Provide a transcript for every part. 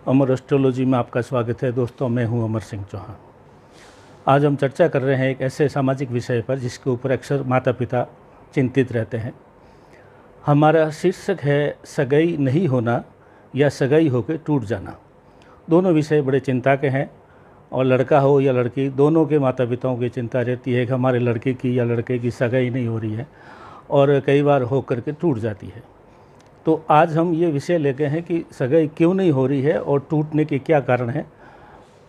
अमर astrology में आपका स्वागत है दोस्तों। मैं हूं अमर सिंह चौहान। आज हम चर्चा कर रहे हैं एक ऐसे सामाजिक विषय पर जिसके ऊपर अक्सर माता पिता चिंतित रहते हैं। हमारा शीर्षक है सगाई नहीं होना या सगाई होकर टूट जाना। दोनों विषय बड़े चिंता के हैं और लड़का हो या लड़की, दोनों के माता पिताओं की चिंता रहती है कि हमारे लड़के की या लड़के की सगाई नहीं हो रही है और कई बार हो करके टूट जाती है। तो आज हम ये विषय लेके हैं कि सगाई क्यों नहीं हो रही है और टूटने के क्या कारण हैं।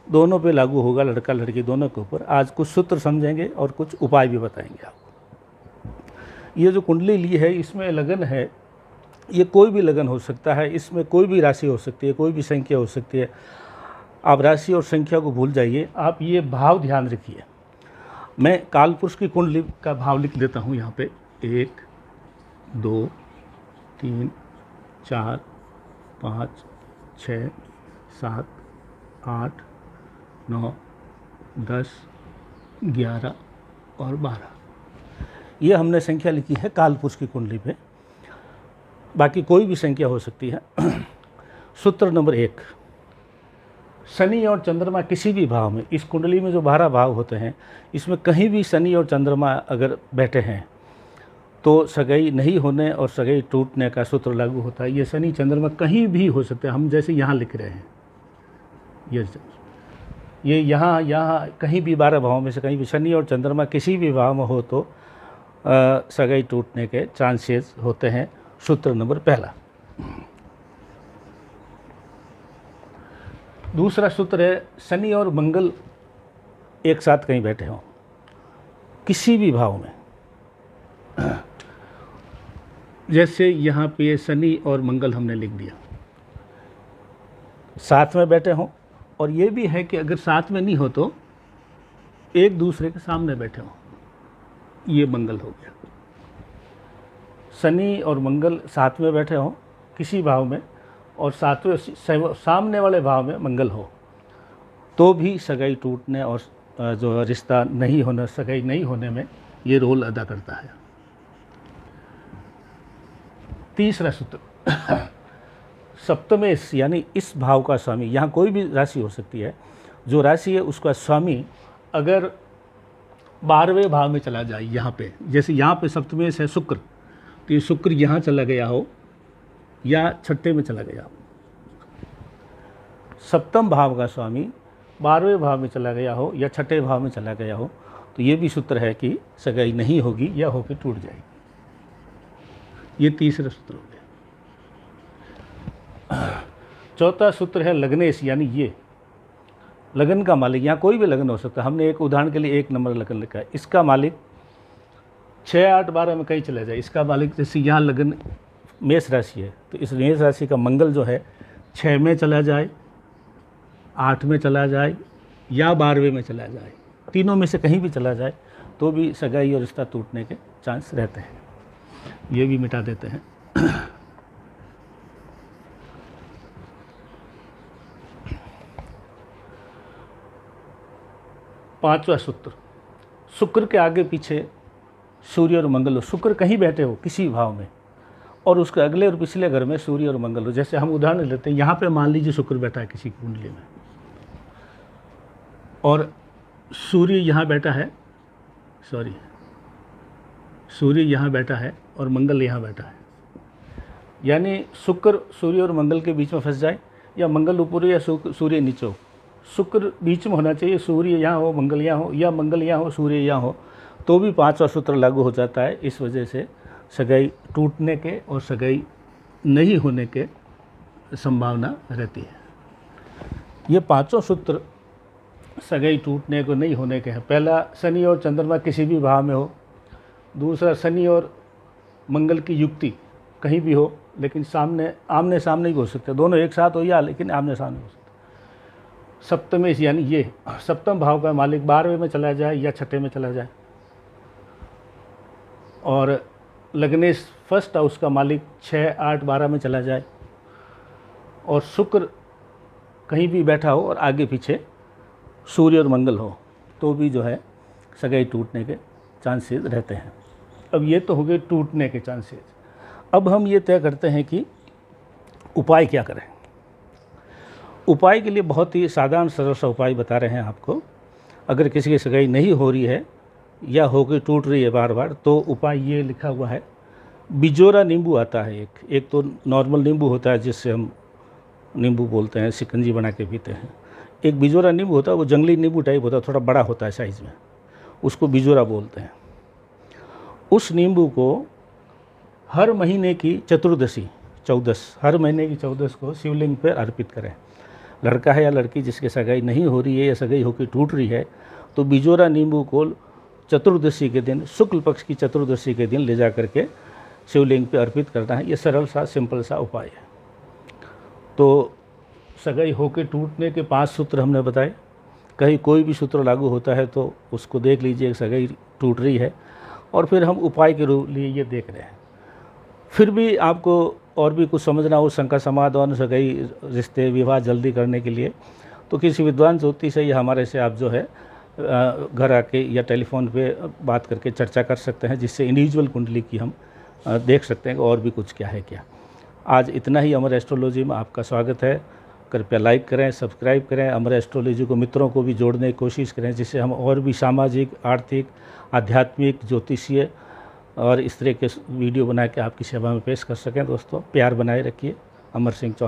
दोनों पे लागू होगा, लड़का लड़की दोनों के ऊपर। आज कुछ सूत्र समझेंगे और कुछ उपाय भी बताएंगे आपको। ये जो कुंडली ली है इसमें लगन है, ये कोई भी लगन हो सकता है, इसमें कोई भी राशि हो सकती है, कोई भी संख्या हो सकती है। आप राशि और संख्या को भूल जाइए, आप ये भाव ध्यान रखिए। मैं कालपुरुष की कुंडली का भाव लिख देता हूँ यहाँ पे। 1 2 3 4 5 6 7 8 9 10 11 और 12, ये हमने संख्या लिखी है कालपुरुष की कुंडली पे। बाकी कोई भी संख्या हो सकती है। सूत्र नंबर 1, शनि और चंद्रमा किसी भी भाव में, इस कुंडली में जो 12 भाव होते हैं इसमें कहीं भी शनि और चंद्रमा अगर बैठे हैं तो सगाई नहीं होने और सगाई टूटने का सूत्र लागू होता है। ये शनि चंद्रमा कहीं भी हो सकते हैं, हम जैसे यहाँ लिख रहे हैं, ये यहाँ कहीं भी 12 भावों में से कहीं भी शनि और चंद्रमा किसी भी भाव में हो तो सगाई टूटने के चांसेस होते हैं। सूत्र नंबर 1। दूसरा सूत्र है, शनि और मंगल एक साथ कहीं बैठे हों किसी भी भाव में। जैसे यहाँ पे शनि और मंगल हमने लिख दिया, साथ में बैठे हों। और ये भी है कि अगर साथ में नहीं हो तो एक दूसरे के सामने बैठे हों, ये मंगल हो गया। शनि और मंगल साथ में बैठे हों किसी भाव में और सातवें सामने वाले भाव में मंगल हो तो भी सगाई टूटने और जो रिश्ता नहीं होना, सगाई नहीं होने में ये रोल अदा करता है। तीसरा सूत्र, सप्तमेश यानी इस भाव का स्वामी, यहाँ कोई भी राशि हो सकती है, जो राशि है उसका स्वामी अगर 12वें भाव में चला जाए, यहाँ पे जैसे यहाँ पे सप्तमेश है शुक्र, तो ये शुक्र यहाँ चला गया हो या छठे में चला गया हो। सप्तम भाव का स्वामी 12वें भाव में चला गया हो या छठे भाव में चला गया हो तो ये भी सूत्र है कि सगाई नहीं होगी या होकर टूट जाएगी। ये तीसरा सूत्र हो गया। चौथा सूत्र है लग्नेश, यानी ये लगन का मालिक, यहाँ कोई भी लगन हो सकता है। हमने एक उदाहरण के लिए 1 नंबर लगन लिखा है, इसका मालिक 6 8 12 में कहीं चला जाए। इसका मालिक जैसे यहाँ लगन मेष राशि है तो इस मेष राशि का मंगल जो है 6 में चला जाए, 8 में चला जाए या 12वें में चला जाए, तीनों में से कहीं भी चला जाए तो भी सगाई और रिश्ता टूटने के चांस रहते हैं। ये भी मिटा देते हैं। पांचवा सूत्र, शुक्र के आगे पीछे सूर्य और मंगल हो। शुक्र कहीं बैठे हो किसी भाव में और उसके अगले और पिछले घर में सूर्य और मंगल हो। जैसे हम उदाहरण लेते हैं, यहाँ पे मान लीजिए शुक्र बैठा है किसी कुंडली में और सूर्य यहाँ बैठा है, सूर्य यहाँ बैठा है और मंगल यहाँ बैठा है। यानी शुक्र सूर्य और मंगल के बीच में फंस जाए या मंगल ऊपर हो या सूर्य नीचे हो, शुक्र बीच में होना चाहिए। सूर्य यहाँ हो, मंगल यहाँ हो या मंगल यहाँ हो, सूर्य यहाँ हो तो भी 5वां सूत्र लागू हो जाता है। इस वजह से सगाई टूटने के और सगाई नहीं होने के संभावना रहती है। ये 5 सूत्र सगाई टूटने को नहीं होने के हैं। पहला, शनि और चंद्रमा किसी भी भाव में हो। दूसरा, शनि और मंगल की युक्ति कहीं भी हो लेकिन आमने सामने ही हो सकते, दोनों एक साथ हो या लेकिन आमने सामने हो सकते। सप्तमेश यानी ये सप्तम भाव का मालिक 12वें में चला जाए या छठे में चला जाए। और लग्नेश फर्स्ट हाउस का मालिक 6 8 12 में चला जाए और शुक्र कहीं भी बैठा हो और आगे पीछे सूर्य और मंगल हो तो भी जो है सगाई टूटने के चांसेस रहते हैं। अब ये तो हो गए टूटने के चांसेस। अब हम ये तय करते हैं कि उपाय क्या करें। उपाय के लिए बहुत ही साधारण सरल सा उपाय बता रहे हैं आपको। अगर किसी की सगाई नहीं हो रही है या हो गई टूट रही है बार बार, तो उपाय ये लिखा हुआ है। बिजोरा नींबू आता है एक तो नॉर्मल नींबू होता है जिससे हम नींबू बोलते हैं, शिकंजी बना के पीते हैं। एक बिजोरा नींबू होता है, वो जंगली नींबू टाइप होता है, थोड़ा बड़ा होता है साइज़ में, उसको बिजोरा बोलते हैं। उस नींबू को हर महीने की चतुर्दशी 14 हर महीने की 14 को शिवलिंग पर अर्पित करें। लड़का है या लड़की जिसकी सगाई नहीं हो रही है या सगाई होकर टूट रही है, तो बिजोरा नींबू को चतुर्दशी के दिन, शुक्ल पक्ष की चतुर्दशी के दिन ले जा करके शिवलिंग पे अर्पित करना है। ये सरल सा सिंपल सा उपाय है। तो सगाई होकर टूटने के 5 सूत्र हमने बताए। कहीं कोई भी सूत्र लागू होता है तो उसको देख लीजिए, सगाई टूट रही है, और फिर हम उपाय के लिए ये देख रहे हैं। फिर भी आपको और भी कुछ समझना हो, शंका समाधान, सगाई, रिश्ते, विवाह जल्दी करने के लिए, तो किसी विद्वान ज्योतिषी से या हमारे से आप जो है घर आके या टेलीफोन पे बात करके चर्चा कर सकते हैं, जिससे इंडिविजुअल कुंडली की हम देख सकते हैं कि और भी कुछ क्या है क्या। आज इतना ही अमर एस्ट्रोलॉजी में आपका स्वागत है। कृपया लाइक करें, सब्सक्राइब करें, अमर एस्ट्रोलॉजी को मित्रों को भी जोड़ने की कोशिश करें, जिससे हम और भी सामाजिक, आर्थिक, आध्यात्मिक, ज्योतिषीय और इस तरह के वीडियो बना के आपकी सेवा में पेश कर सकें। दोस्तों, प्यार बनाए रखिए। अमर सिंह चौहान।